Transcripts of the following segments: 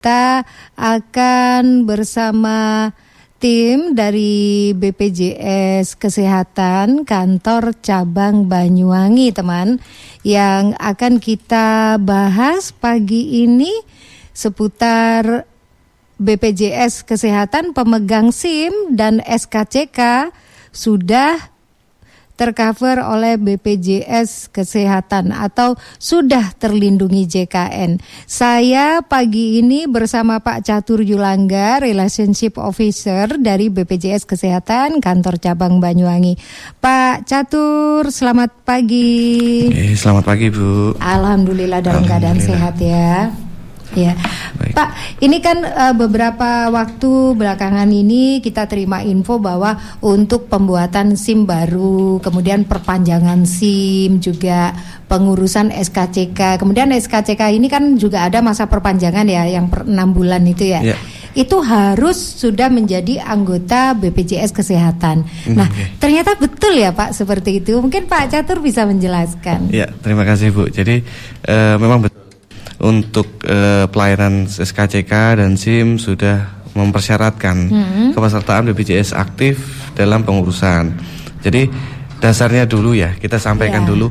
Kita akan bersama tim dari BPJS Kesehatan Kantor Cabang Banyuwangi, teman, yang akan kita bahas pagi ini seputar BPJS Kesehatan pemegang SIM dan SKCK sudah tercover oleh BPJS Kesehatan atau sudah terlindungi JKN. Saya pagi ini bersama Pak Catur Yulangga, Relationship Officer dari BPJS Kesehatan Kantor Cabang Banyuwangi. Pak Catur, selamat pagi. Selamat pagi, Bu. Alhamdulillah dalam keadaan sehat ya. Ya, baik. Pak, ini kan beberapa waktu belakangan ini kita terima info bahwa untuk pembuatan SIM baru, kemudian perpanjangan SIM, juga pengurusan SKCK. Kemudian SKCK ini kan juga ada masa perpanjangan ya, yang 6 bulan itu ya. Itu harus sudah menjadi anggota BPJS Kesehatan. Nah, ternyata betul ya Pak seperti itu. Mungkin Pak Catur bisa menjelaskan. Ya, terima kasih Bu. Jadi memang betul. Untuk pelayanan SKCK dan SIM sudah mempersyaratkan kepesertaan BPJS aktif dalam pengurusan. Jadi dasarnya dulu ya, kita sampaikan dulu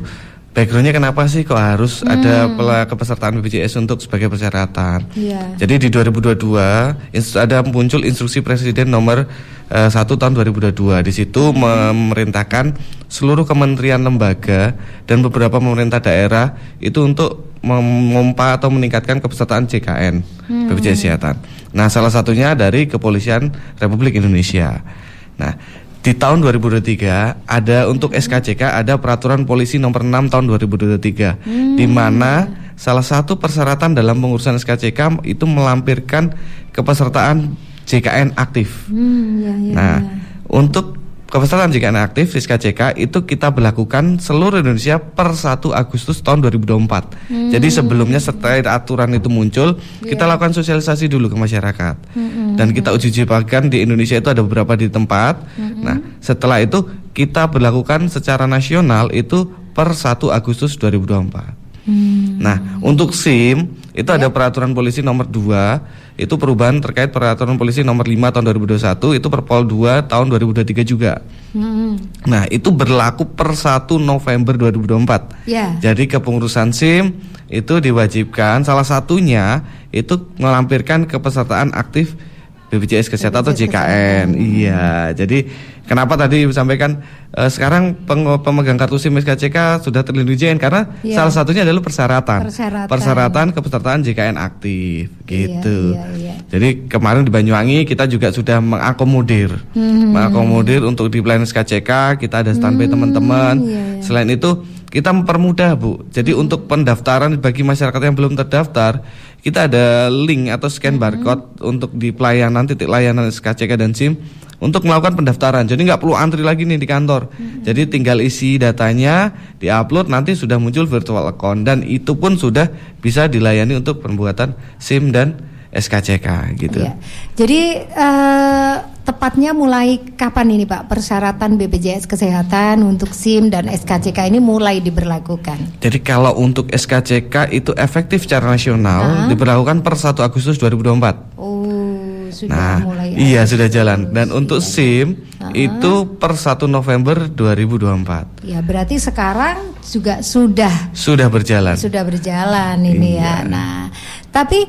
backgroundnya kenapa sih kok harus ada kepesertaan BPJS untuk sebagai persyaratan. Jadi di 2022 ada muncul instruksi Presiden nomor 1 tahun 2022. Di situ memerintahkan seluruh kementerian lembaga dan beberapa pemerintah daerah itu untuk memompa atau meningkatkan kepesertaan JKN BPJS Kesehatan. Nah, salah satunya dari Kepolisian Republik Indonesia. Nah, di tahun 2023 ada untuk SKCK ada Peraturan Polisi nomor 6 tahun 2023 di mana salah satu persyaratan dalam pengurusan SKCK itu melampirkan kepesertaan JKN aktif. Untuk kepesertaan JKN aktif SKCK itu kita berlakukan seluruh Indonesia per 1 Agustus tahun 2024. Jadi sebelumnya setelah aturan itu muncul, kita lakukan sosialisasi dulu ke masyarakat. Dan kita uji cobakan di Indonesia itu ada beberapa di tempat. Nah, setelah itu kita berlakukan secara nasional itu per 1 Agustus 2024. Nah, untuk SIM itu ada Peraturan Polisi nomor 2, itu perubahan terkait Peraturan Polisi nomor 5 tahun 2021, itu Perpol 2 tahun 2023 juga. Nah, itu berlaku per 1 November 2024. Jadi kepengurusan SIM itu diwajibkan salah satunya itu melampirkan kepesertaan aktif BPJS Kesehatan atau JKN. Iya, jadi kenapa tadi disampaikan sekarang pemegang kartu SIM SKCK sudah terlindungi JKN karena salah satunya adalah persyaratan kepesertaan JKN aktif gitu. Jadi kemarin di Banyuwangi kita juga sudah mengakomodir untuk di pelayanan SKCK, kita ada standby teman-teman. Selain itu kita mempermudah Bu. Jadi untuk pendaftaran bagi masyarakat yang belum terdaftar, kita ada link atau scan barcode untuk di pelayanan titik layanan SKCK dan SIM untuk melakukan pendaftaran. Jadi nggak perlu antri lagi nih di kantor. Jadi tinggal isi datanya, diupload, nanti sudah muncul virtual account dan itu pun sudah bisa dilayani untuk pembuatan SIM dan SKCK gitu. Jadi tepatnya mulai kapan ini Pak persyaratan BPJS Kesehatan untuk SIM dan SKCK ini mulai diberlakukan? Jadi kalau untuk SKCK itu efektif secara nasional diberlakukan per 1 Agustus 2024. Sudah mulai. Sudah jalan. Dan untuk SIM itu per 1 November 2024. Ya, berarti sekarang juga sudah berjalan. Sudah berjalan ini ya. Nah, tapi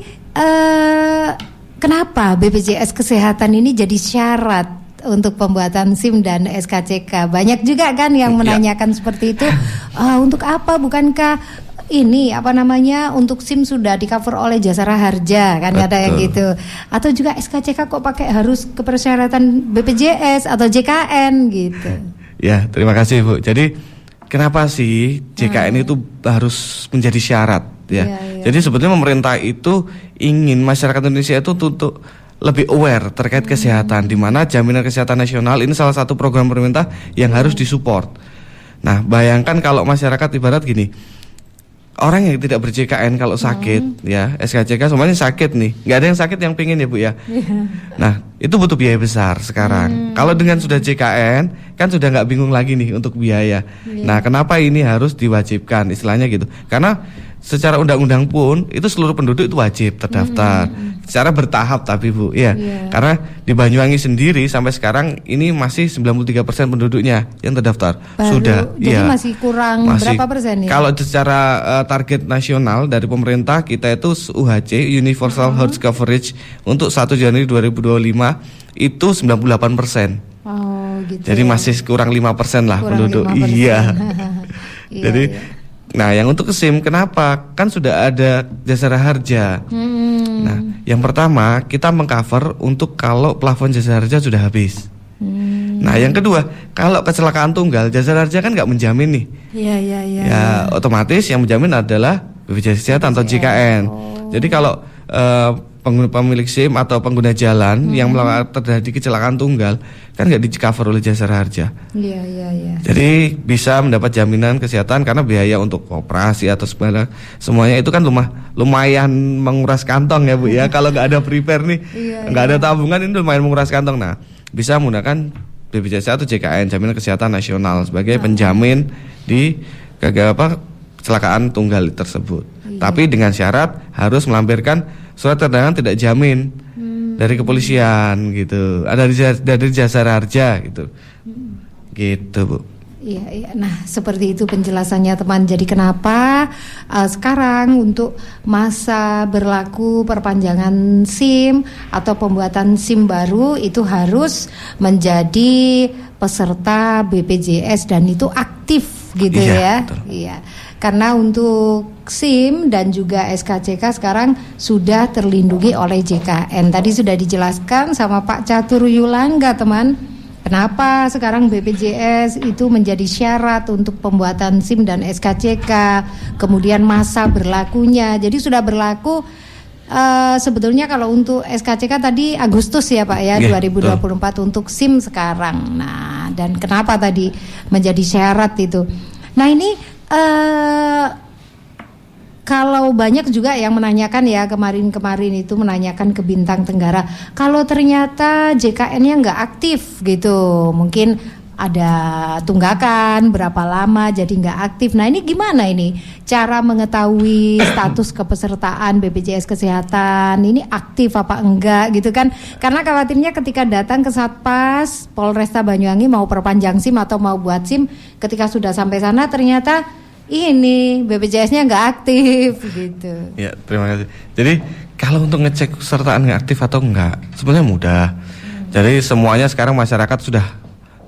kenapa BPJS Kesehatan ini jadi syarat untuk pembuatan SIM dan SKCK? Banyak juga kan yang menanyakan seperti itu. Untuk apa? Bukankah ini untuk SIM sudah di-cover oleh Jasara Harja kan? Ada yang gitu. Atau juga SKCK kok pakai harus kepersyaratan BPJS atau JKN gitu. Ya, terima kasih Bu. Jadi kenapa sih JKN itu harus menjadi syarat ya? Jadi sebetulnya pemerintah itu ingin masyarakat Indonesia itu untuk lebih aware terkait kesehatan, di mana jaminan kesehatan nasional ini salah satu program pemerintah yang harus disupport. Nah, bayangkan kalau masyarakat ibarat gini, orang yang tidak ber-JKN kalau sakit ya, SKCK semuanya sakit nih, nggak ada yang sakit yang pingin ya Bu ya. Nah, itu butuh biaya besar sekarang. Kalau dengan sudah JKN, kan sudah nggak bingung lagi nih untuk biaya. Nah, kenapa ini harus diwajibkan istilahnya gitu? Karena secara undang-undang pun itu seluruh penduduk itu wajib terdaftar. Secara bertahap tapi Bu, ya. Karena di Banyuwangi sendiri sampai sekarang ini masih 93% penduduknya yang terdaftar. Sudah. Jadi masih kurang berapa persen ya? Kalau secara target nasional dari pemerintah kita itu UHC Universal Health Coverage untuk 1 Januari 2025 itu 98%. Oh, gitu. Jadi masih kurang 5% lah kurang penduduk. 5%. Iya. Jadi nah, yang untuk ke SIM kenapa? Kan sudah ada jasara harja. Nah, yang pertama kita mengcover untuk kalau plafon jasara harja sudah habis. Nah, yang kedua, kalau kecelakaan tunggal jasara harja kan nggak menjamin nih. Iya. Ya, otomatis yang menjamin adalah BPJS Kesehatan atau JKN. Jadi kalau pemilik SIM atau pengguna jalan yang terjadi kecelakaan tunggal kan nggak di-cover oleh jasara harja. Iya. Jadi bisa mendapat jaminan kesehatan karena biaya untuk operasi atau semuanya itu kan lumayan menguras kantong ya Bu ya. Kalau nggak ada prepare nih, nggak ada tabungan ini lumayan menguras kantong. Nah, bisa menggunakan BPJS atau JKN Jaminan Kesehatan Nasional sebagai penjamin di kecelakaan tunggal tersebut. Tapi dengan syarat harus melampirkan surat keterangan tidak jamin dari kepolisian gitu. Ada dari jasara harja gitu. Gitu Bu. Iya. Nah, seperti itu penjelasannya teman. Jadi kenapa sekarang untuk masa berlaku perpanjangan SIM atau pembuatan SIM baru itu harus menjadi peserta BPJS dan itu aktif gitu ya. Betul. Iya. Karena untuk SIM dan juga SKCK sekarang sudah terlindungi oleh JKN. Tadi sudah dijelaskan sama Pak Catur Yulangga teman. Kenapa sekarang BPJS itu menjadi syarat untuk pembuatan SIM dan SKCK, kemudian masa berlakunya. Jadi sudah berlaku sebetulnya kalau untuk SKCK tadi Agustus ya Pak ya, 2024 untuk SIM sekarang. Nah, dan kenapa tadi menjadi syarat itu? Nah, ini kalau banyak juga yang menanyakan ya kemarin itu menanyakan ke Bintang Tenggara, kalau ternyata JKN-nya nggak aktif gitu, mungkin ada tunggakan berapa lama jadi nggak aktif. Nah, ini gimana ini cara mengetahui status kepesertaan BPJS Kesehatan ini aktif apa enggak gitu kan? Karena khawatirnya ketika datang ke Satpas Polresta Banyuwangi mau perpanjang SIM atau mau buat SIM, ketika sudah sampai sana ternyata ini BPJS-nya nggak aktif gitu. Ya, terima kasih. Jadi kalau untuk ngecek kesertaan nggak aktif atau enggak, sebenarnya mudah. Jadi semuanya sekarang masyarakat sudah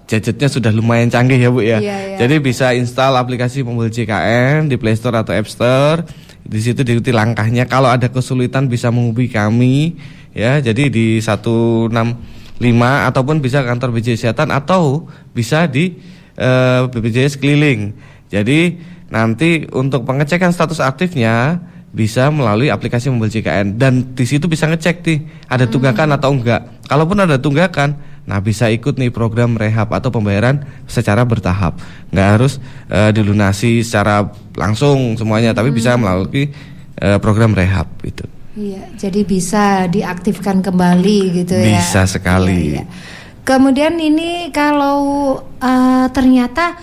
gadgetnya sudah lumayan canggih ya Bu ya. Jadi bisa install aplikasi mobil JKN di Play Store atau App Store. Di situ diikuti langkahnya. Kalau ada kesulitan bisa menghubungi kami ya. Jadi di 165 ataupun bisa kantor BPJS Kesehatan atau bisa di BPJS keliling. Jadi nanti untuk pengecekan status aktifnya bisa melalui aplikasi mobil JKN dan di situ bisa ngecek nih ada tunggakan atau enggak. Kalaupun ada tunggakan, nah bisa ikut nih program rehab atau pembayaran secara bertahap. Nggak harus dilunasi secara langsung semuanya, tapi bisa melalui program rehab itu. Iya, jadi bisa diaktifkan kembali gitu ya. Bisa sekali. Iya. Kemudian ini kalau ternyata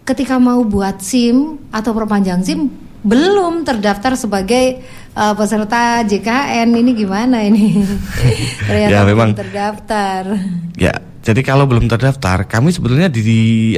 ketika mau buat SIM atau perpanjang SIM belum terdaftar sebagai peserta JKN, ini gimana ini? Ya memang belum terdaftar. Ya, jadi kalau belum terdaftar, kami sebetulnya di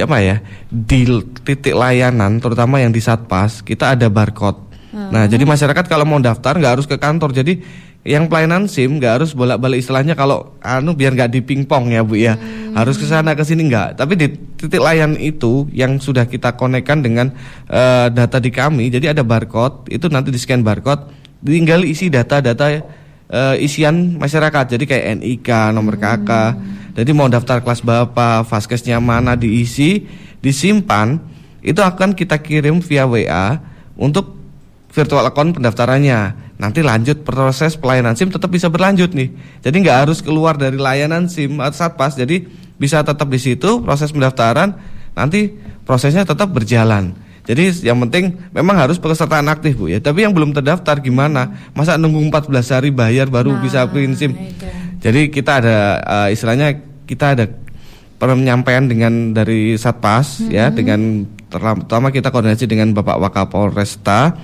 titik layanan, terutama yang di Satpas, kita ada barcode. Nah, jadi masyarakat kalau mau daftar nggak harus ke kantor. Jadi yang pelayanan SIM nggak harus bolak-balik istilahnya kalau biar nggak dipingpong ya Bu ya. Harus ke sana ke sini nggak. Tapi di titik layanan itu yang sudah kita konekkan dengan data di kami. Jadi ada barcode, itu nanti di scan barcode, tinggal isi data-data isian masyarakat. Jadi kayak NIK, nomor KK. Jadi mau daftar kelas berapa, vaskesnya mana diisi, disimpan, itu akan kita kirim via WA untuk virtual account pendaftarannya. Nanti lanjut proses pelayanan SIM tetap bisa berlanjut nih. Jadi nggak harus keluar dari layanan SIM atau Satpas. Jadi bisa tetap di situ proses pendaftaran. Nanti prosesnya tetap berjalan. Jadi yang penting memang harus pesertaan aktif Bu ya. Tapi yang belum terdaftar gimana? Masa nunggu 14 hari bayar baru bisa print SIM? Jadi kita ada istilahnya kita ada penyampaian dengan dari Satpas ya, dengan terutama kita koordinasi dengan Bapak Wakapolresta.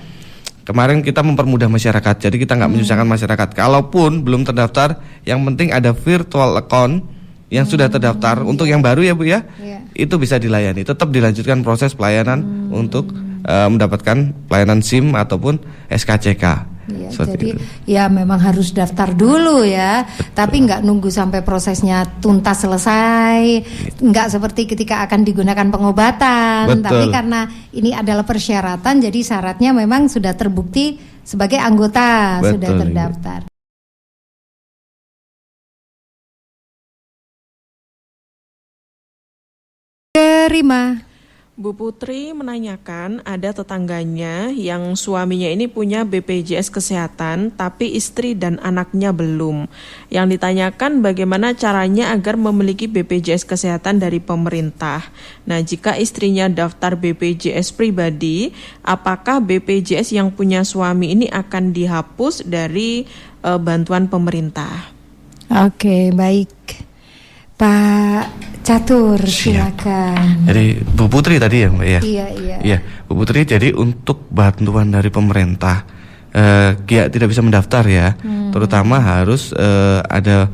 Kemarin kita mempermudah masyarakat, jadi kita nggak menyusahkan masyarakat. Kalaupun belum terdaftar, yang penting ada virtual account yang sudah terdaftar. Untuk yang baru ya Bu ya, itu bisa dilayani. Tetap dilanjutkan proses pelayanan untuk mendapatkan pelayanan SIM ataupun SKCK. Ya, jadi itu. Ya memang harus daftar dulu ya. Betul. Tapi nggak nunggu sampai prosesnya tuntas selesai. Nggak seperti ketika akan digunakan pengobatan. Betul. Tapi karena ini adalah persyaratan, jadi syaratnya memang sudah terbukti sebagai anggota. Betul, sudah terdaftar. Terima. Bu Putri menanyakan, ada tetangganya yang suaminya ini punya BPJS Kesehatan tapi istri dan anaknya belum. Yang ditanyakan bagaimana caranya agar memiliki BPJS Kesehatan dari pemerintah. Nah, jika istrinya daftar BPJS pribadi, apakah BPJS yang punya suami ini akan dihapus dari bantuan pemerintah? Oke, baik. Pak Catur, silakan. Jadi Bu Putri tadi ya Mbak ya? Iya, Bu Putri, jadi untuk bantuan dari pemerintah tidak bisa mendaftar ya. Terutama harus ada,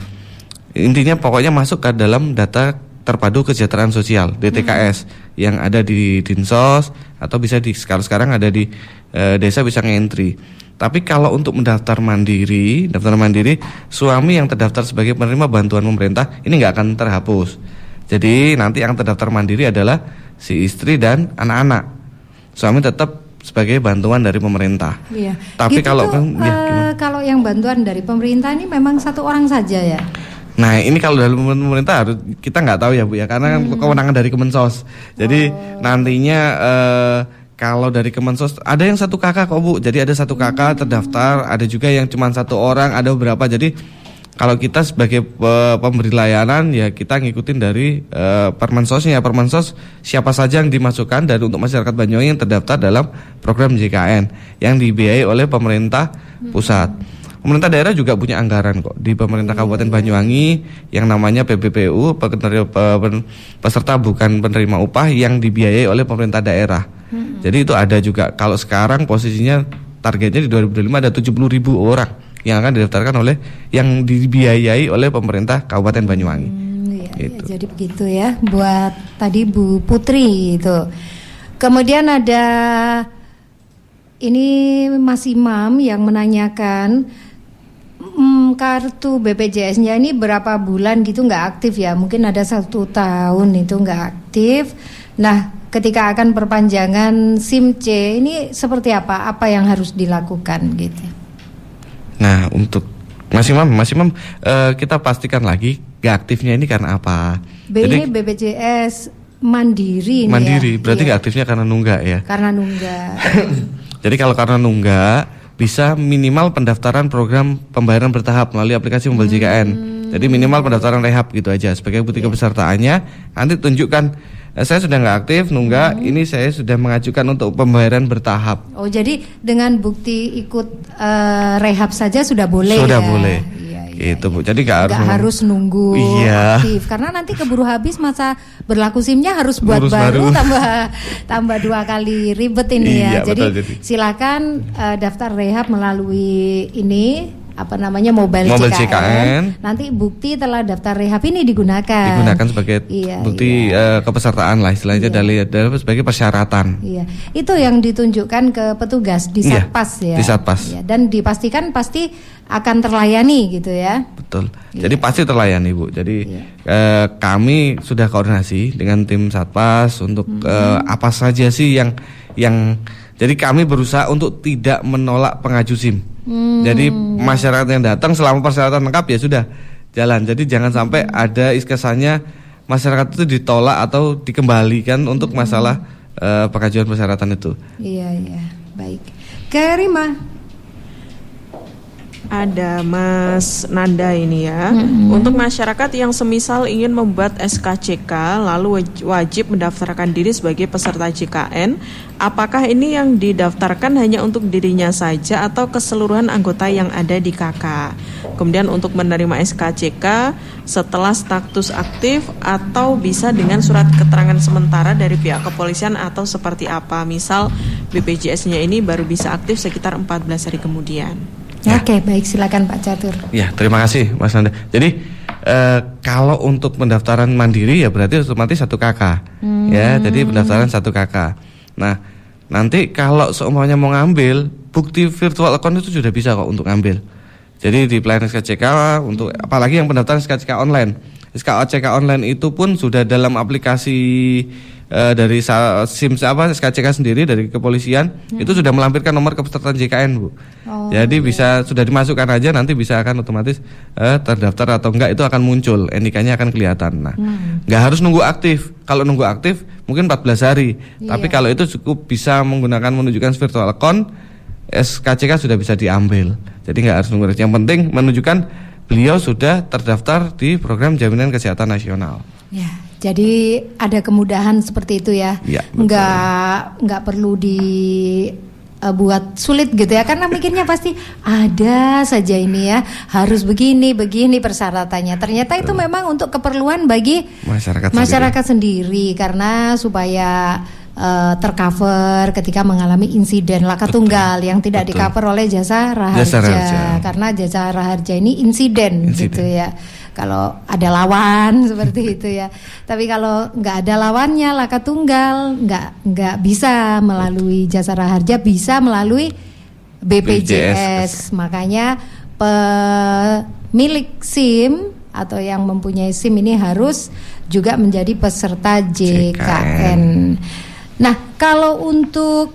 intinya pokoknya masuk ke dalam data terpadu kesejahteraan sosial DTKS yang ada di Dinsos, atau bisa sekarang ada di desa, bisa nge-entry. Tapi kalau untuk daftar mandiri, suami yang terdaftar sebagai penerima bantuan pemerintah ini nggak akan terhapus. Jadi nanti yang terdaftar mandiri adalah si istri dan anak-anak. Suami tetap sebagai bantuan dari pemerintah. Iya. Tapi gitu kalau kalau yang bantuan dari pemerintah ini memang satu orang saja ya. Nah ini kalau dari pemerintah harus kita nggak tahu ya Bu ya, karena kewenangan dari Kemensos. Jadi nantinya kalau dari Kemensos ada yang satu kakak kok Bu. Jadi ada satu kakak terdaftar, ada juga yang cuma satu orang, ada beberapa. Jadi kalau kita sebagai pemberi layanan ya kita ngikutin dari Permensosnya. Permensos siapa saja yang dimasukkan, dan untuk masyarakat Banyuwangi yang terdaftar dalam program JKN yang dibiayai oleh pemerintah pusat. Pemerintah daerah juga punya anggaran kok di pemerintah Kabupaten Banyuwangi yang namanya PBPU, peserta bukan penerima upah, yang dibiayai oleh pemerintah daerah. Jadi itu ada juga. Kalau sekarang posisinya targetnya di 2025 ada 70.000 orang yang akan didaftarkan oleh, yang dibiayai oleh pemerintah Kabupaten Banyuwangi. Gitu. Ya, jadi begitu ya buat tadi Bu Putri itu. Kemudian ada ini Mas Imam yang menanyakan kartu BPJS-nya ini berapa bulan gitu nggak aktif ya? Mungkin ada 1 tahun itu nggak aktif. Nah, ketika akan perpanjangan SIM C ini seperti apa? Apa yang harus dilakukan gitu? Nah, untuk Mas Imam, kita pastikan lagi gak aktifnya ini karena apa? Jadi, ini BPJS Mandiri. Mandiri, ya? Berarti gak aktifnya karena nunggak ya? Karena nunggak. Jadi kalau karena nunggak, bisa minimal pendaftaran program pembayaran bertahap melalui aplikasi Mobile JKN. Jadi minimal pendaftaran rehab gitu aja. Sebagai bukti kepesertaannya, nanti tunjukkan saya sudah nggak aktif, nunggak, ini saya sudah mengajukan untuk pembayaran bertahap. Oh, jadi dengan bukti ikut rehab saja sudah boleh. Sudah ya? Boleh. Itu Bu. Jadi nggak harus nunggu aktif, karena nanti keburu habis masa berlaku SIM-nya, harus buat baru tambah 2 kali ribet ini ya. Jadi silakan daftar rehab melalui ini Mobile JKN. Nanti bukti telah daftar rehab ini digunakan sebagai bukti kepesertaan lah istilahnya, dari sebagai persyaratan. Iya. Itu yang ditunjukkan ke petugas di Satpas ya. Di Satpas. Iya. Dan dipastikan pasti akan terlayani gitu ya. Betul. Jadi pasti terlayani Bu. Jadi kami sudah koordinasi dengan tim Satpas untuk apa saja sih yang jadi kami berusaha untuk tidak menolak pengaju SIM. Jadi masyarakat yang datang selama persyaratan lengkap ya sudah jalan. Jadi jangan sampai ada kesannya masyarakat itu ditolak atau dikembalikan untuk masalah pengajuan persyaratan itu. Iya, baik. Karima. Ada Mas Nanda ini ya. Untuk masyarakat yang semisal ingin membuat SKCK lalu wajib mendaftarkan diri sebagai peserta JKN, apakah ini yang didaftarkan hanya untuk dirinya saja atau keseluruhan anggota yang ada di KK? Kemudian untuk menerima SKCK setelah status aktif atau bisa dengan surat keterangan sementara dari pihak kepolisian atau seperti apa? Misal BPJS-nya ini baru bisa aktif sekitar 14 hari kemudian. Ya. Oke, baik, silakan Pak Catur. Ya, terima kasih Mas Nanda. Jadi kalau untuk pendaftaran mandiri ya berarti otomatis 1 KK. Ya, jadi pendaftaran 1 KK. Nah, nanti kalau seumpamanya mau ngambil bukti virtual account itu sudah bisa kok untuk ngambil. Jadi di pelayanan SKCK untuk apalagi yang pendaftaran SKCK online. SKCK online itu pun sudah dalam aplikasi dari SIM SKCK sendiri dari kepolisian itu sudah melampirkan nomor kepesertaan JKN, Bu. Jadi bisa sudah dimasukkan aja, nanti bisa akan otomatis terdaftar atau enggak itu akan muncul, NIK-nya akan kelihatan. Nah, enggak harus nunggu aktif. Kalau nunggu aktif mungkin 14 hari. Tapi kalau itu cukup bisa menggunakan menunjukkan virtual account, SKCK sudah bisa diambil. Jadi enggak harus nunggu. Yang penting menunjukkan beliau sudah terdaftar di program jaminan kesehatan nasional. Ya, jadi ada kemudahan seperti itu ya. Ya, nggak perlu dibuat sulit gitu ya, karena mikirnya pasti ada saja ini ya, harus begini persyaratannya. Ternyata itu memang untuk keperluan bagi masyarakat sendiri karena supaya tercover ketika mengalami insiden laka tunggal yang tidak di-cover oleh jasa raharja. Karena jasa raharja ini insiden gitu ya. Kalau ada lawan seperti itu ya. Tapi kalau nggak ada lawannya laka tunggal nggak bisa melalui jasa raharja, bisa melalui BPJS. Makanya pemilik SIM atau yang mempunyai SIM ini harus juga menjadi peserta JKN. Nah, kalau untuk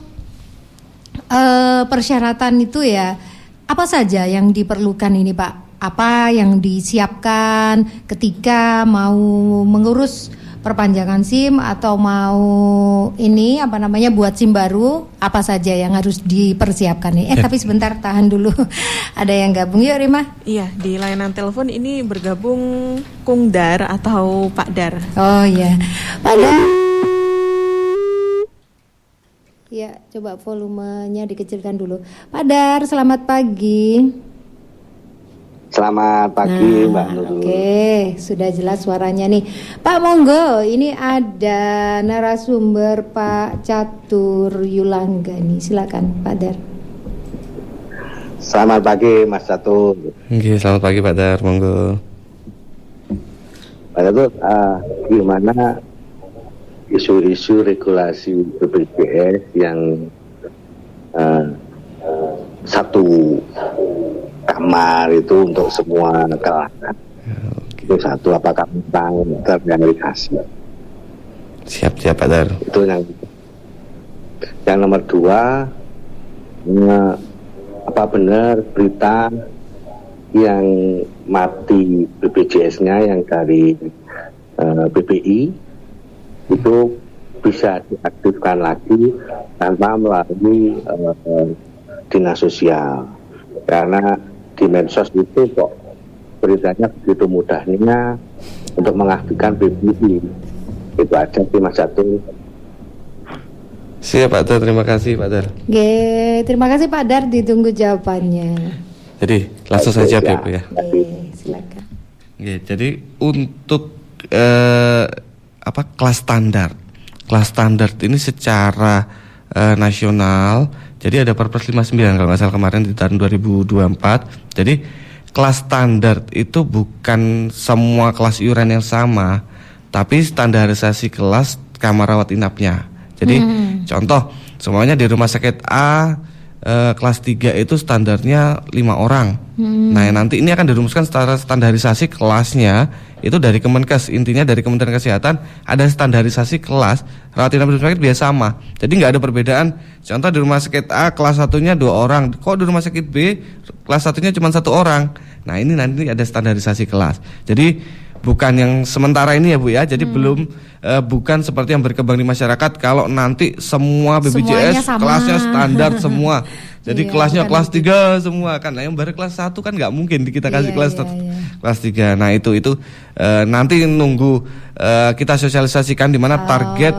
persyaratan itu ya, apa saja yang diperlukan ini Pak? Apa yang disiapkan ketika mau mengurus perpanjangan SIM atau mau buat SIM baru? Apa saja yang harus dipersiapkan nih? Tapi sebentar, tahan dulu. Ada yang gabung, yuk Rima. Iya, di layanan telepon ini bergabung Kung Dar atau Pak Dar. Oh iya, Pak Dar. Ya, coba volumenya dikecilkan dulu. Pak Dar, selamat pagi. Selamat pagi Mbak Nurul. Oke, sudah jelas suaranya nih. Pak monggo, ini ada narasumber Pak Catur Yulangga nih. Silakan Pak Dar. Selamat pagi Mas Catur. Oke, selamat pagi Pak Dar, monggo. Pak Catur, gimana isu-isu regulasi BPJS yang satu kamar itu untuk semua kalangan. Itu satu, apakah tentang terrealisasi? Siap Pak Dar. Itu yang nomor 2, apa benar berita yang mati BPJS-nya yang dari BPI itu bisa diaktifkan lagi tanpa melalui dinas sosial? Karena di medsos itu kok beritanya begitu mudahnya untuk mengaktifkan BPI. Itu aja sih Mas Catur. Siap Pak Dar, terima kasih Pak Dar. Oke, terima kasih Pak Dar, ditunggu jawabannya. Jadi langsung saja ya, Bu ya. Oke, silakan. Oke, jadi untuk kelas standar. Kelas standar ini secara nasional. Jadi ada Perpres 59 kalau nggak salah kemarin di tahun 2024. Jadi kelas standar itu bukan semua kelas iuran yang sama, tapi standarisasi kelas kamar rawat inapnya. Jadi contoh, semuanya di rumah sakit A kelas 3 itu standarnya 5 orang. Nah nanti ini akan dirumuskan secara standarisasi kelasnya itu dari Kemenkes, intinya dari Kementerian Kesehatan ada standarisasi kelas rawat inap rumah sakit biar sama. Jadi nggak ada perbedaan. Contoh di rumah sakit A kelas 1-nya 2 orang, kok di rumah sakit B kelas 1-nya cuma 1 orang. Nah ini nanti ada standarisasi kelas. Jadi bukan yang sementara ini ya Bu ya. Jadi belum bukan seperti yang berkembang di masyarakat kalau nanti semua BPJS kelasnya standar semua. Jadi kelasnya kelas 3 semua kan. Nah, yang baru kelas 1 kan nggak mungkin kita kasih kelas 3. Nah, itu nanti nunggu kita sosialisasikan di mana target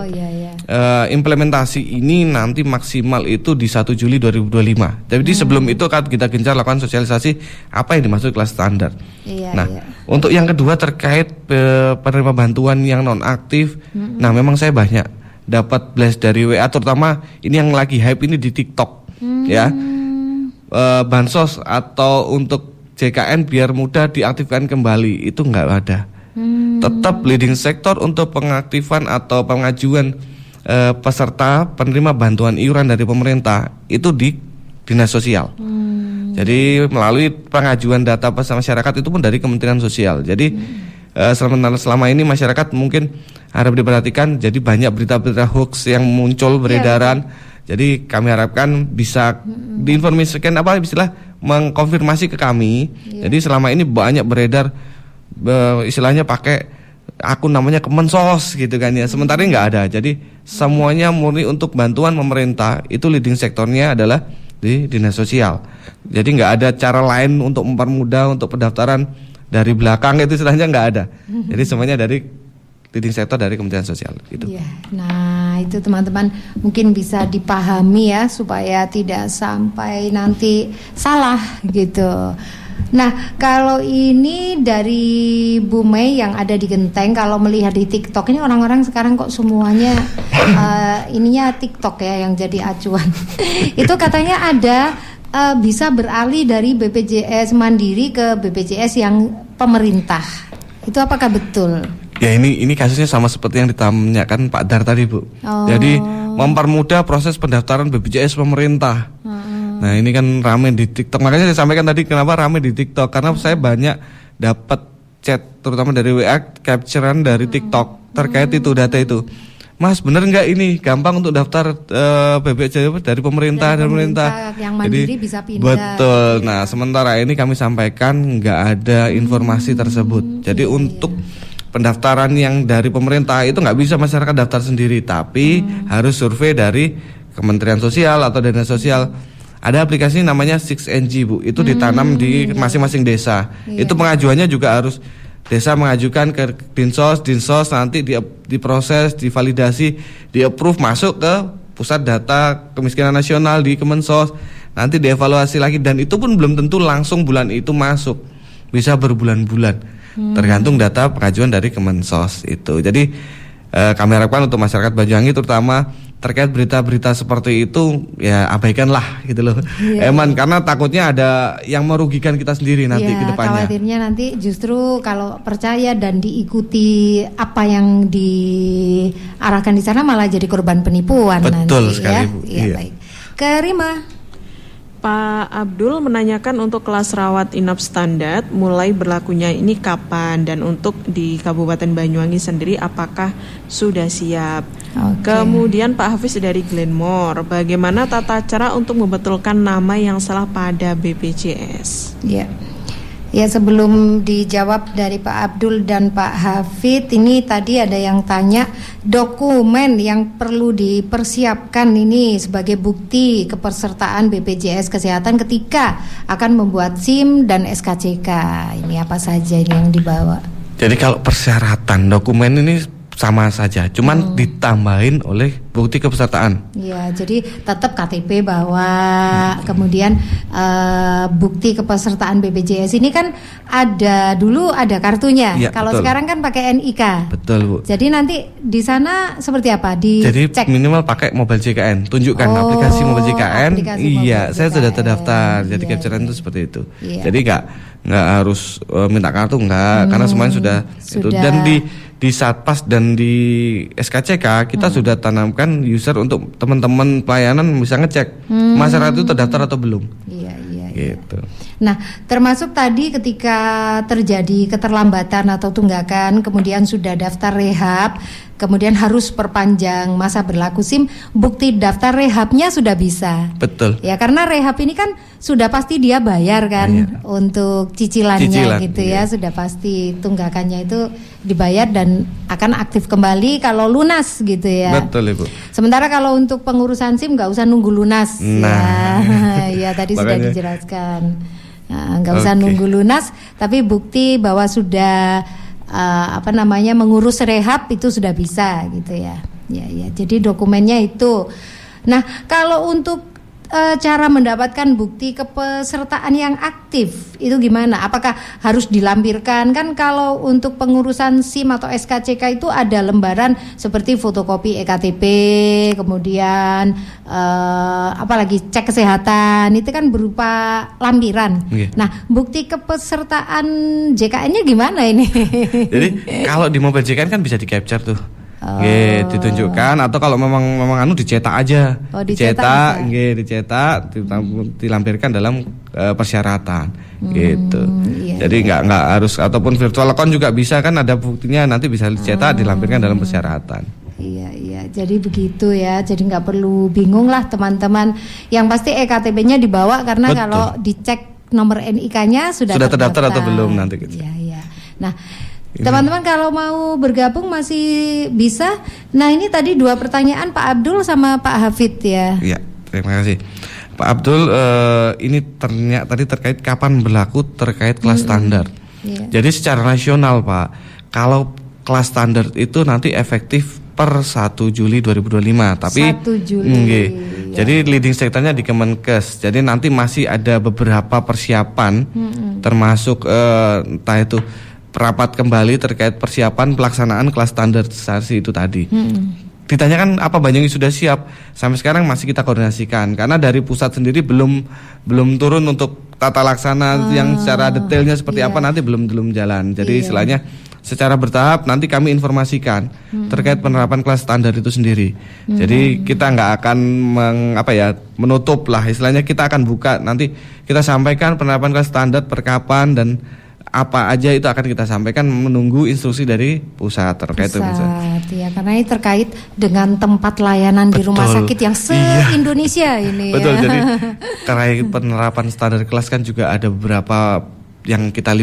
implementasi ini nanti maksimal itu di 1 Juli 2025. Jadi sebelum itu akan kita gencar lakukan sosialisasi apa yang dimaksud kelas standar. Untuk yang kedua terkait penerima bantuan yang non aktif. Nah, memang saya banyak dapat blast dari WA, terutama ini yang lagi hype ini di TikTok. Ya, bansos atau untuk JKN biar mudah diaktifkan kembali itu nggak ada. Tetap leading sektor untuk pengaktifan atau pengajuan peserta penerima bantuan iuran dari pemerintah itu di dinas sosial. Jadi melalui pengajuan data masyarakat itu pun dari Kementerian Sosial. Jadi selama ini masyarakat mungkin harus diperhatikan. Jadi banyak berita-berita hoax yang muncul beredaran. Jadi kami harapkan bisa diinformasikan mengkonfirmasi ke kami. Jadi selama ini banyak beredar istilahnya pakai akun namanya Kemensos gitu kan ya. Sementara nggak ada. Jadi semuanya murni untuk bantuan pemerintah. Itu leading sektornya adalah di dinas sosial. Jadi nggak ada cara lain untuk mempermudah untuk pendaftaran dari belakang itu istilahnya nggak ada. Jadi semuanya dari leading sektor dari Kementerian Sosial gitu. Nah, itu teman-teman mungkin bisa dipahami ya supaya tidak sampai nanti salah gitu. Nah, kalau ini dari Bu Mei yang ada di Genteng, kalau melihat di TikTok ini orang-orang sekarang kok semuanya ininya TikTok ya yang jadi acuan. Itu katanya ada bisa beralih dari BPJS Mandiri ke BPJS yang pemerintah. Itu apakah betul? Ya ini kasusnya sama seperti yang ditanyakan Pak Dar tadi Bu. Jadi mempermudah proses pendaftaran BPJS pemerintah. Nah ini kan rame di TikTok. Makanya saya sampaikan tadi kenapa rame di TikTok. Karena saya banyak dapat chat terutama dari WA capturean dari TikTok terkait itu data itu. Mas bener nggak ini gampang untuk daftar BPJS dari pemerintah yang mandiri. Jadi, bisa pindah. Betul. Nah sementara ini kami sampaikan nggak ada informasi tersebut. Jadi untuk pendaftaran yang dari pemerintah itu nggak bisa masyarakat daftar sendiri, tapi harus survei dari Kementerian Sosial atau Dinas Sosial. Ada aplikasi namanya 6NG Bu, itu ditanam di masing-masing desa. Itu pengajuannya juga harus desa mengajukan ke Dinsos nanti diproses, divalidasi, di-approve masuk ke Pusat Data Kemiskinan Nasional di Kemensos, nanti dievaluasi lagi dan itu pun belum tentu langsung bulan itu masuk, bisa berbulan-bulan. Tergantung data pengajuan dari Kemensos itu. Jadi kami harapkan untuk masyarakat Banyuwangi terutama terkait berita-berita seperti itu ya abaikanlah gitu loh. Eman karena takutnya ada yang merugikan kita sendiri nanti ke depannya. Khawatirnya nanti justru kalau percaya dan diikuti apa yang diarahkan di sana malah jadi korban penipuan. Betul nanti sekali ya. Bu. Iya. Baik. Ke Rima. Pak Abdul menanyakan untuk kelas rawat inap standar mulai berlakunya ini kapan dan untuk di Kabupaten Banyuwangi sendiri apakah sudah siap? Kemudian Pak Hafiz dari Glenmore, bagaimana tata cara untuk membetulkan nama yang salah pada BPJS? Ya sebelum dijawab dari Pak Abdul dan Pak Hafid, ini tadi ada yang tanya dokumen yang perlu dipersiapkan ini sebagai bukti kepesertaan BPJS Kesehatan ketika akan membuat SIM dan SKCK. Ini apa saja ini yang dibawa? Jadi kalau persyaratan dokumen ini sama saja, cuman ditambahin oleh bukti kepesertaan. Ya, jadi tetap KTP bawa, kemudian bukti kepesertaan BPJS ini kan dulu ada kartunya. Ya, kalau betul. Sekarang kan pakai NIK. Betul Bu. Jadi nanti di sana seperti apa? Jadi minimal pakai mobile JKN, tunjukkan aplikasi mobile JKN. Saya sudah terdaftar. Jadi capturean itu seperti itu. Iya. Jadi nggak harus minta kartu karena semuanya sudah. Itu dan di Satpas dan di SKCK kita sudah tanamkan user untuk teman-teman pelayanan bisa ngecek masyarakat itu terdaftar atau belum. Iya. Gitu. Nah, termasuk tadi ketika terjadi keterlambatan atau tunggakan, kemudian sudah daftar rehab, kemudian harus perpanjang masa berlaku SIM, bukti daftar rehabnya sudah bisa. Betul. Ya, karena rehab ini kan sudah pasti dia bayar kan untuk cicilannya gitu ya, sudah pasti tunggakannya itu dibayar dan akan aktif kembali kalau lunas gitu ya. Betul, Ibu. Sementara kalau untuk pengurusan SIM nggak usah nunggu lunas. Ya tadi sudah dijelaskan. Nggak usah nunggu lunas, tapi bukti bahwa sudah mengurus rehab itu sudah bisa gitu ya. Ya, jadi dokumennya itu. Nah, kalau untuk cara mendapatkan bukti kepesertaan yang aktif itu gimana? Apakah harus dilampirkan? Kan kalau untuk pengurusan SIM atau SKCK itu ada lembaran seperti fotokopi EKTP, kemudian apalagi cek kesehatan, itu kan berupa lampiran. Nah, bukti kepesertaan JKN-nya gimana ini? Jadi kalau di mobile JKN kan bisa di capture tuh. Ditunjukkan, atau kalau memang dicetak aja. Dicetak, dilampirkan dalam persyaratan gitu. Jadi nggak harus, ataupun virtual account juga bisa, kan ada buktinya, nanti bisa dicetak, dilampirkan dalam persyaratan. Iya, jadi begitu ya. Jadi nggak perlu bingung lah teman-teman. Yang pasti EKTP-nya dibawa, karena kalau dicek nomor NIK-nya sudah terdaftar atau belum nanti gitu. Iya. Nah, teman-teman kalau mau bergabung masih bisa. Nah, ini tadi 2 pertanyaan Pak Abdul sama Pak Hafid ya. Iya, terima kasih Pak Abdul. Ini ternyata tadi terkait kapan berlaku terkait kelas standar. Jadi secara nasional Pak, kalau kelas standar itu nanti efektif per 1 Juli 2025. Tapi 1 Juli. Jadi leading sektornya di Kemenkes. Jadi nanti masih ada beberapa persiapan, termasuk entah itu rapat kembali terkait persiapan pelaksanaan kelas standarisasi itu tadi. Ditanyakan apa Banyuwangi sudah siap? Sampai sekarang masih kita koordinasikan, karena dari pusat sendiri belum turun untuk tata laksana yang secara detailnya seperti apa, nanti belum jalan. Jadi istilahnya secara bertahap nanti kami informasikan terkait penerapan kelas standar itu sendiri. Jadi kita nggak akan menutup lah, istilahnya kita akan buka, nanti kita sampaikan penerapan kelas standar per kapan dan apa aja itu akan kita sampaikan, menunggu instruksi dari pusat terkait itu. Ya, karena ini terkait dengan tempat layanan di rumah sakit yang se-Indonesia ini. Betul, jadi terkait penerapan standar kelas kan juga ada beberapa yang kita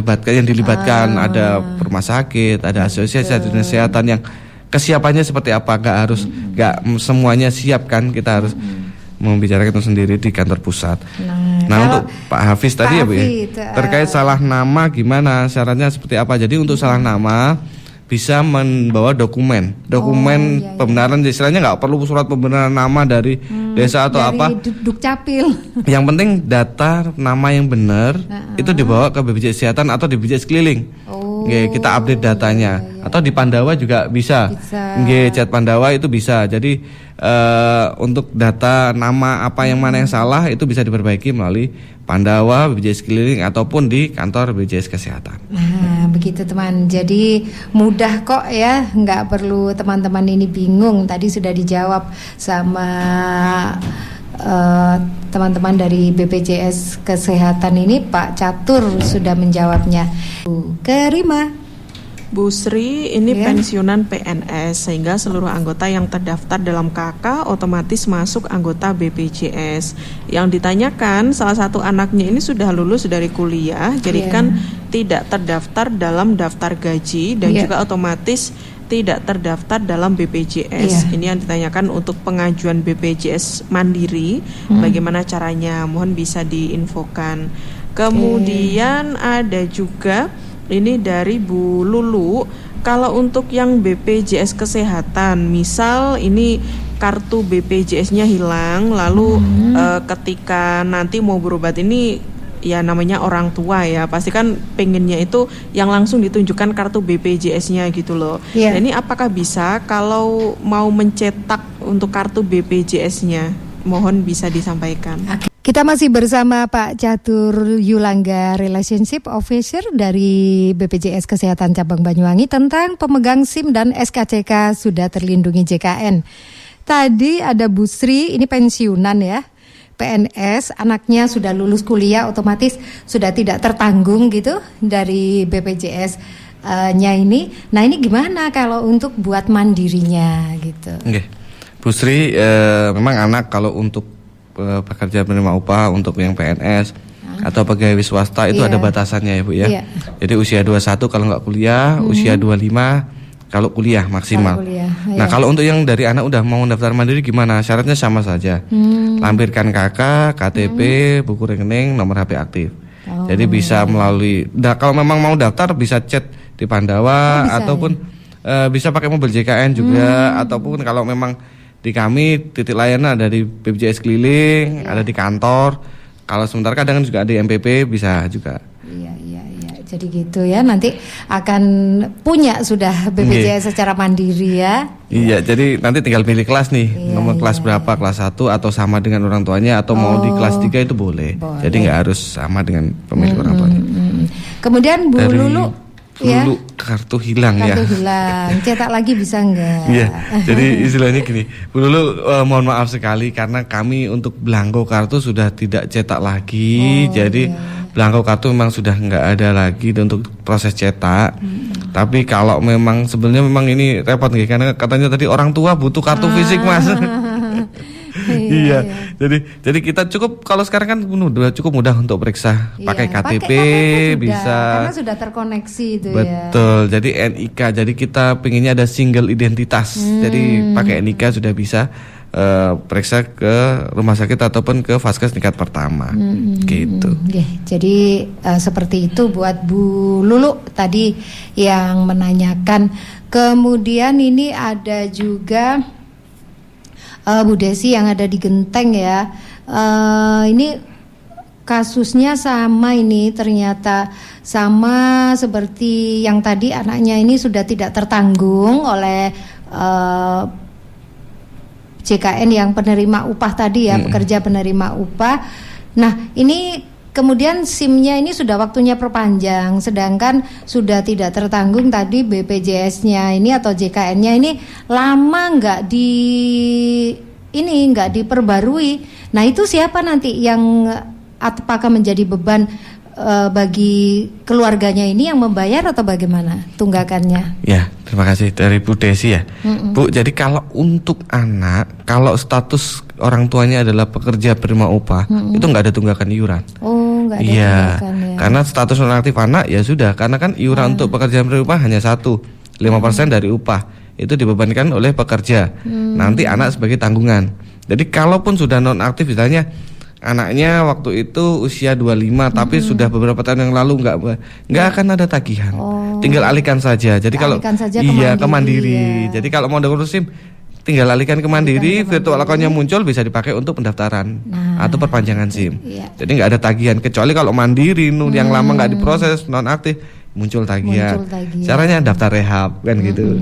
dilibatkan, ada rumah sakit, ada asosiasi kesehatan yang kesiapannya seperti apa, nggak semuanya siap kan, kita harus membicarakan itu sendiri di kantor pusat. Nah untuk Pak Hafiz tadi ya Bu ya, terkait salah nama gimana, syaratnya seperti apa. Jadi untuk salah nama bisa membawa dokumen pembenaran, istilahnya nggak perlu surat pembenaran nama dari desa atau dari apa. Dukcapil. Yang penting data nama yang benar itu dibawa ke BPJS Kesehatan atau di BPJS Keliling. Kita update datanya. Atau di Pandawa juga bisa. Chat Pandawa itu bisa. Jadi untuk data nama apa yang mana yang salah itu bisa diperbaiki melalui Pandawa, BPJS Keliling ataupun di kantor BPJS Kesehatan. Nah, begitu teman. Jadi mudah kok ya, nggak perlu teman-teman ini bingung. Tadi sudah dijawab sama teman-teman dari BPJS Kesehatan ini, Pak Catur sudah menjawabnya. Kerima. Bu Sri ini pensiunan PNS, sehingga seluruh anggota yang terdaftar dalam KK otomatis masuk anggota BPJS. Yang ditanyakan, salah satu anaknya ini sudah lulus dari kuliah, jadi kan tidak terdaftar dalam daftar gaji dan juga otomatis tidak terdaftar dalam BPJS. Ini yang ditanyakan untuk pengajuan BPJS mandiri, bagaimana caranya? Mohon bisa diinfokan. Kemudian ada juga ini dari Bu Lulu, kalau untuk yang BPJS Kesehatan, misal ini kartu BPJS-nya hilang, lalu ketika nanti mau berobat ini, ya namanya orang tua ya, pasti kan pengennya itu yang langsung ditunjukkan kartu BPJS-nya gitu loh. Dan ini apakah bisa kalau mau mencetak untuk kartu BPJS-nya? Mohon bisa disampaikan. Kita masih bersama Pak Catur Yulangga, Relationship Officer dari BPJS Kesehatan Cabang Banyuwangi, tentang pemegang SIM dan SKCK sudah terlindungi JKN. Tadi ada Bu Sri, ini pensiunan ya. PNS, anaknya sudah lulus kuliah, otomatis sudah tidak tertanggung gitu dari BPJS-nya ini. Nah ini gimana kalau untuk buat mandirinya gitu? Oke, Bu Sri, memang anak kalau untuk pekerja penerima upah untuk yang PNS atau pegawai swasta itu ada batasannya ya Bu ya. Jadi usia 21 kalau nggak kuliah, usia 25 kalau kuliah maksimal. Nah kalau untuk yang dari anak udah mau daftar mandiri gimana? Syaratnya sama saja. Lampirkan KK, KTP, buku rekening, nomor HP aktif. Jadi bisa melalui. Kalau memang mau daftar bisa chat di Pandawa ataupun bisa pakai mobil JKN juga ataupun kalau memang di kami titik layanan ada di BPJS keliling, ada di kantor. Kalau sementara kadang juga ada di MPP bisa juga. Iya. Jadi gitu ya, nanti akan punya sudah BPJS secara mandiri ya. Iya, jadi nanti tinggal pilih kelas nih, nomor kelas berapa, kelas 1 atau sama dengan orang tuanya atau mau di kelas 3 itu boleh. Jadi nggak harus sama dengan pemilik orang tuanya. Kemudian Bu Lulu Lulu kartu hilang ya. Kartu hilang, cetak lagi bisa enggak? Iya, jadi istilahnya gini, Bu Lulu mohon maaf sekali karena kami untuk belangko kartu sudah tidak cetak lagi, jadi belangko kartu memang sudah nggak ada lagi untuk proses cetak. Tapi kalau memang sebenarnya memang ini repot nih karena katanya tadi orang tua butuh kartu fisik Mas. Iya. Jadi kita cukup kalau sekarang kan cukup mudah untuk periksa pakai KTP bisa. Karena sudah terkoneksi itu ya. Betul. Jadi NIK. Jadi kita pengennya ada single identitas. Jadi pakai NIK sudah bisa periksa ke rumah sakit ataupun ke vaskes tingkat pertama. Gitu. Jadi seperti itu buat Bu Lulu tadi yang menanyakan. Kemudian ini ada juga Bu Desi yang ada di Genteng ya. Ini kasusnya sama ini ternyata sama seperti yang tadi anaknya ini sudah tidak tertanggung oleh JKN yang penerima upah tadi ya, pekerja penerima upah. Nah ini kemudian SIM-nya ini sudah waktunya perpanjang, sedangkan sudah tidak tertanggung tadi BPJS-nya ini atau JKN-nya ini lama nggak diperbarui. Nah itu siapa nanti yang apakah menjadi beban bagi keluarganya ini yang membayar atau bagaimana tunggakannya? Ya, terima kasih dari Bu Desi ya. Bu, jadi kalau untuk anak, kalau status orang tuanya adalah pekerja penerima upah, itu nggak ada tunggakan iuran. Nggak ada tunggakan ya. Karena status nonaktif anak ya sudah, karena kan iuran untuk pekerja penerima upah hanya 5% dari upah. Itu dibebankan oleh pekerja. Nanti anak sebagai tanggungan. Jadi kalaupun sudah nonaktif misalnya anaknya waktu itu usia 25 tapi sudah beberapa tahun yang lalu nggak akan ada tagihan. Tinggal alihkan saja. Jadi kalau ke mandiri. Jadi kalau mau ngurus SIM tinggal alihkan ke mandiri, virtual account-nya muncul bisa dipakai untuk pendaftaran atau perpanjangan SIM. Jadi nggak ada tagihan kecuali kalau mandiri yang lama nggak diproses nonaktif muncul tagihan. Caranya daftar rehab kan gitu.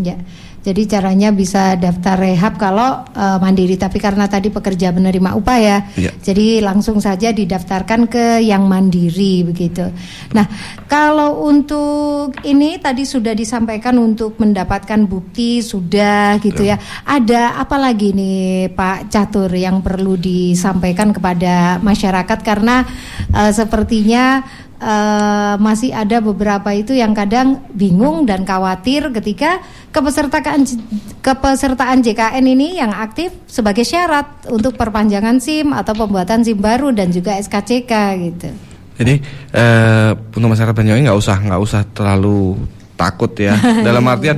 Ya. Jadi caranya bisa daftar rehab kalau mandiri, tapi karena tadi pekerja penerima upah ya, jadi langsung saja didaftarkan ke yang mandiri begitu. Nah, kalau untuk ini tadi sudah disampaikan untuk mendapatkan bukti sudah gitu ya. Ada apa lagi nih Pak Catur yang perlu disampaikan kepada masyarakat karena sepertinya masih ada beberapa itu yang kadang bingung dan khawatir ketika kepesertaan JKN ini yang aktif sebagai syarat untuk perpanjangan SIM atau pembuatan SIM baru dan juga SKCK gitu. Jadi untuk masyarakat Banyuwangi nggak usah terlalu takut ya. Dalam artian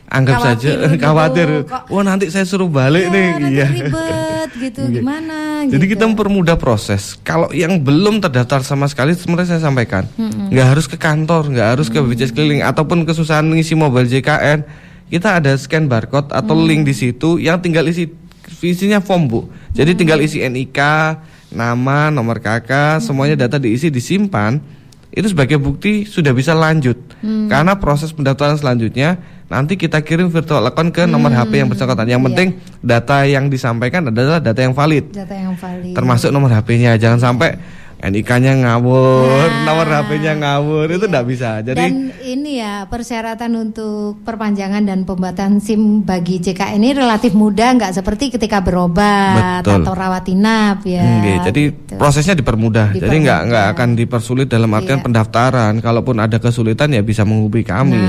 anggap saja khawatir. Wah nanti saya suruh balik nih. Ribet gitu gimana? Jadi kita mempermudah proses. Kalau yang belum terdaftar sama sekali, sebenarnya saya sampaikan, nggak harus ke kantor, nggak harus ke BPJS keliling, ataupun kesusahan ngisi mobile JKN. Kita ada scan barcode atau link di situ yang tinggal isinya form Bu. Jadi tinggal isi NIK, nama, nomor KK, semuanya data diisi disimpan. Itu sebagai bukti sudah bisa lanjut. Karena proses pendaftaran selanjutnya nanti kita kirim virtual account ke nomor HP yang bersangkutan. Yang penting data yang disampaikan adalah data yang valid. Data yang valid. Termasuk nomor HP-nya. Jangan sampai NIK-nya ngawur, nomor HP-nya ngawur, itu enggak bisa. Jadi dan ini ya persyaratan untuk perpanjangan dan pembuatan SIM bagi JKN ini relatif mudah, nggak seperti ketika berobat atau rawat inap ya. Jadi gitu. Prosesnya dipermudah. Jadi nggak akan dipersulit dalam artian pendaftaran. Kalaupun ada kesulitan ya bisa menghubungi kami.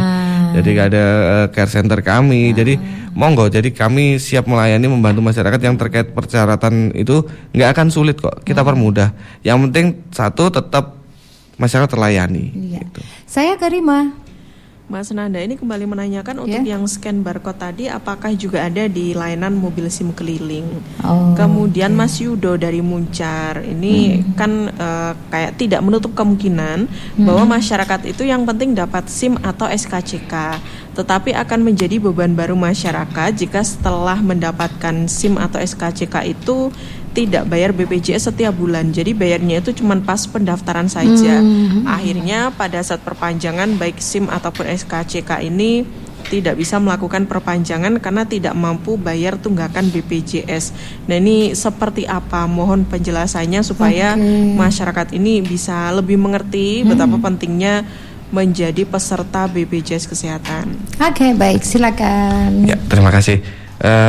Jadi ada care center kami. Jadi monggo. Jadi kami siap melayani, membantu masyarakat yang terkait persyaratan itu nggak akan sulit kok. Kita permudah. Yang penting satu tetap masyarakat terlayani. Gitu. Saya Karima. Mas Nanda ini kembali menanyakan untuk yang scan barcode tadi apakah juga ada di layanan mobil SIM keliling. Kemudian Mas Yudo dari Muncar ini kan kayak tidak menutup kemungkinan bahwa masyarakat itu yang penting dapat SIM atau SKCK, tetapi akan menjadi beban baru masyarakat jika setelah mendapatkan SIM atau SKCK itu tidak bayar BPJS setiap bulan. Jadi bayarnya itu cuma pas pendaftaran saja. Akhirnya pada saat perpanjangan baik SIM ataupun SKCK ini tidak bisa melakukan perpanjangan karena tidak mampu bayar tunggakan BPJS. Nah ini seperti apa? Mohon penjelasannya supaya masyarakat ini bisa lebih mengerti betapa pentingnya menjadi peserta BPJS Kesehatan. Oke, baik, silakan. Ya, terima kasih.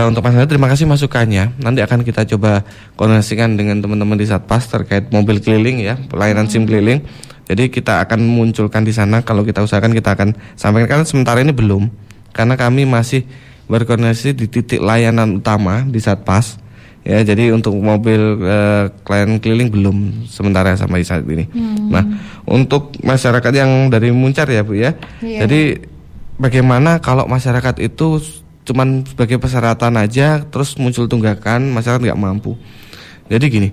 Untuk Mas Nanda, terima kasih masukannya. Nanti akan kita coba koordinasikan dengan teman-teman di Satpas terkait mobil keliling ya, pelayanan SIM keliling. Jadi kita akan munculkan di sana. Kalau kita usahakan kita akan sampaikan, karena sementara ini belum, karena kami masih berkoordinasi di titik layanan utama di Satpas. Ya, jadi untuk mobil klien keliling belum sementara sampai saat ini. Nah, untuk masyarakat yang dari Muncar ya Bu ya. Jadi bagaimana kalau masyarakat itu cuman sebagai persyaratan aja terus muncul tunggakan, masyarakat nggak mampu. Jadi gini,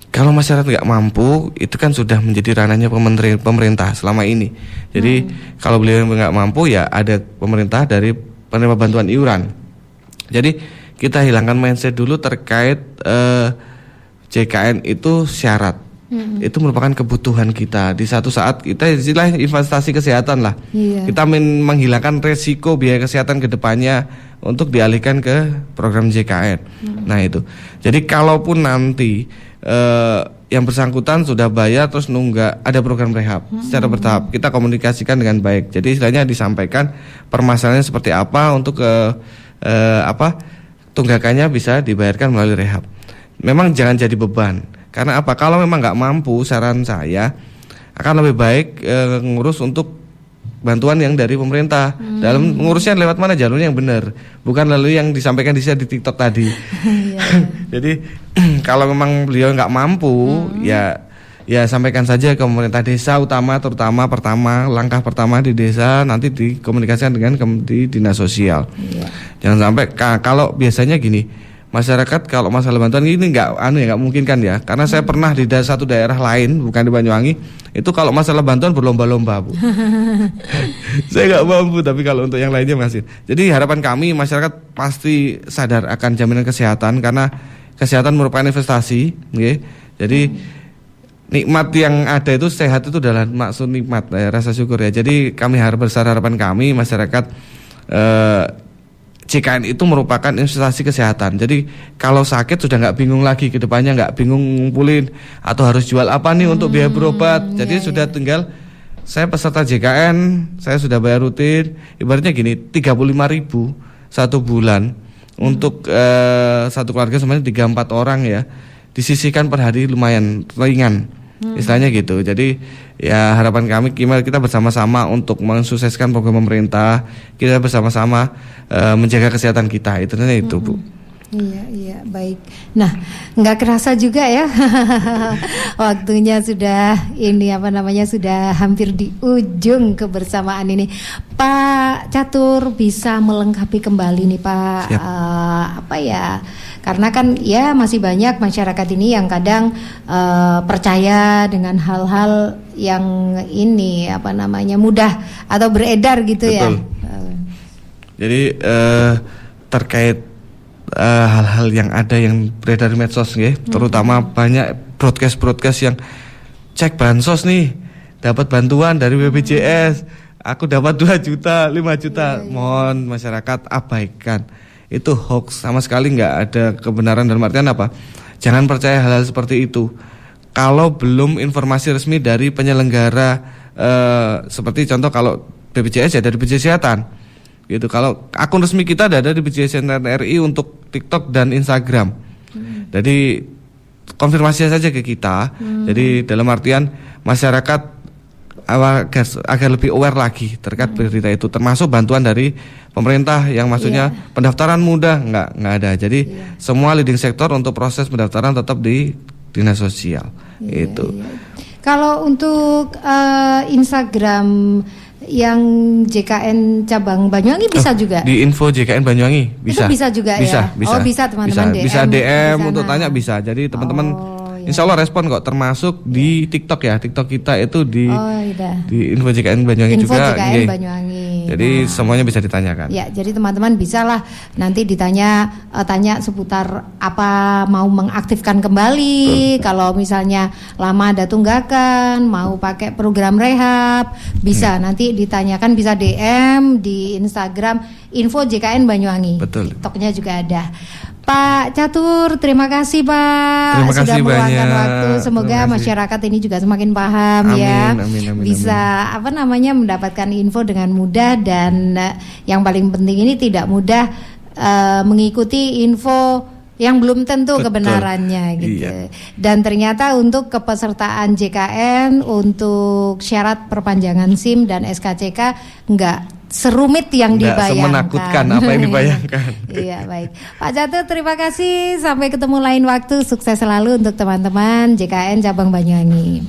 kalau masyarakat nggak mampu itu kan sudah menjadi ranahnya pemerintah selama ini. Jadi kalau beliau nggak mampu ya ada pemerintah dari penerima bantuan iuran. Jadi kita hilangkan mindset dulu terkait JKN itu syarat. Itu merupakan kebutuhan kita. Di satu saat kita istilah investasi kesehatan lah. Kita menghilangkan resiko biaya kesehatan ke depannya untuk dialihkan ke program JKN. Nah itu. Jadi kalaupun nanti yang bersangkutan sudah bayar terus nunggak, ada program rehab secara bertahap. Kita komunikasikan dengan baik. Jadi istilahnya disampaikan permasalahannya seperti apa untuk tunggakannya bisa dibayarkan melalui rehab. Memang jangan jadi beban. Karena apa? Kalau memang nggak mampu, saran saya akan lebih baik ngurus untuk bantuan yang dari pemerintah. Dalam ngurusnya lewat mana jalurnya yang benar, bukan lalu yang disampaikan di TikTok tadi. Jadi kalau memang beliau nggak mampu, ya sampaikan saja ke pemerintah desa utama, terutama langkah pertama di desa nanti dikomunikasikan dengan di dinas sosial. Jangan sampai kalau biasanya gini. Masyarakat kalau masalah bantuan ini nggak mungkin kan ya, karena saya pernah di satu daerah lain bukan di Banyuwangi itu kalau masalah bantuan berlomba-lomba Bu. Saya nggak mampu, tapi kalau untuk yang lainnya masih. Jadi harapan kami masyarakat pasti sadar akan jaminan kesehatan karena kesehatan merupakan investasi, okay? Jadi nikmat yang ada itu sehat itu adalah maksud nikmat rasa syukur ya. Jadi kami harapan kami masyarakat JKN itu merupakan investasi kesehatan. Jadi kalau sakit sudah nggak bingung lagi ke depannya, nggak bingung ngumpulin atau harus jual apa nih untuk biaya berobat. Jadi sudah tinggal saya peserta JKN, saya sudah bayar rutin. Ibaratnya gini, 35.000 satu bulan untuk satu keluarga semuanya 3-4 orang ya. Disisihkan per hari lumayan ringan. Istilahnya gitu. Jadi ya harapan kami kita bersama-sama untuk mensukseskan program pemerintah. Kita bersama-sama menjaga kesehatan kita. Itu Bu. Iya, baik. Nah, nggak kerasa juga ya. Waktunya sudah sudah hampir di ujung kebersamaan ini. Pak Catur bisa melengkapi kembali nih Pak. Karena kan ya masih banyak masyarakat ini yang kadang percaya dengan hal-hal yang ini mudah atau beredar gitu. Betul. Ya. Jadi terkait hal-hal yang ada yang beredar di medsos terutama banyak broadcast yang cek bansos nih, dapat bantuan dari BPJS, aku dapat 2 juta, 5 juta. Mohon masyarakat abaikan. Itu hoax, sama sekali nggak ada kebenaran dalam artian apa? Jangan percaya hal-hal seperti itu. kalau belum informasi resmi dari penyelenggara, seperti contoh kalau BPJS ya dari BPJS Kesehatan gitu. Kalau akun resmi kita ada di BPJS Kesehatan RI untuk TikTok dan Instagram. Jadi konfirmasi saja ke kita. Jadi dalam artian masyarakat agar lebih aware lagi terkait berita itu, termasuk bantuan dari pemerintah yang maksudnya pendaftaran mudah nggak ada. Jadi semua leading sektor untuk proses pendaftaran tetap di dinas sosial itu. Kalau untuk Instagram yang JKN cabang Banyuwangi bisa juga? Di info JKN Banyuwangi bisa. Itu bisa juga bisa, ya? Bisa. Oh bisa teman-teman bisa DM untuk tanya bisa. Jadi teman-teman insya Allah respon kok, termasuk di TikTok ya. TikTok kita itu di info JKN Banyuwangi info juga. JKN Banyuwangi. Jadi semuanya bisa ditanyakan. Ya, jadi teman-teman bisa lah nanti tanya seputar apa, mau mengaktifkan kembali. Kalau misalnya lama ada tunggakan, mau pakai program rehab, bisa nanti ditanyakan, bisa DM di Instagram info JKN Banyuwangi. Betul. TikToknya juga ada. Pak Catur, terima kasih Pak Terima kasih sudah meluangkan banyak. waktu. Semoga masyarakat ini juga semakin paham amin, bisa mendapatkan info dengan mudah, dan yang paling penting ini tidak mudah mengikuti info yang belum tentu kebenarannya gitu. Dan ternyata untuk kepesertaan JKN untuk syarat perpanjangan SIM dan SKCK enggak serumit yang dibayangkan. Semenakutkan apa yang dibayangkan. Iya, baik. Pak Catur, terima kasih. Sampai ketemu lain waktu. Sukses selalu untuk teman-teman JKN cabang Banyuwangi.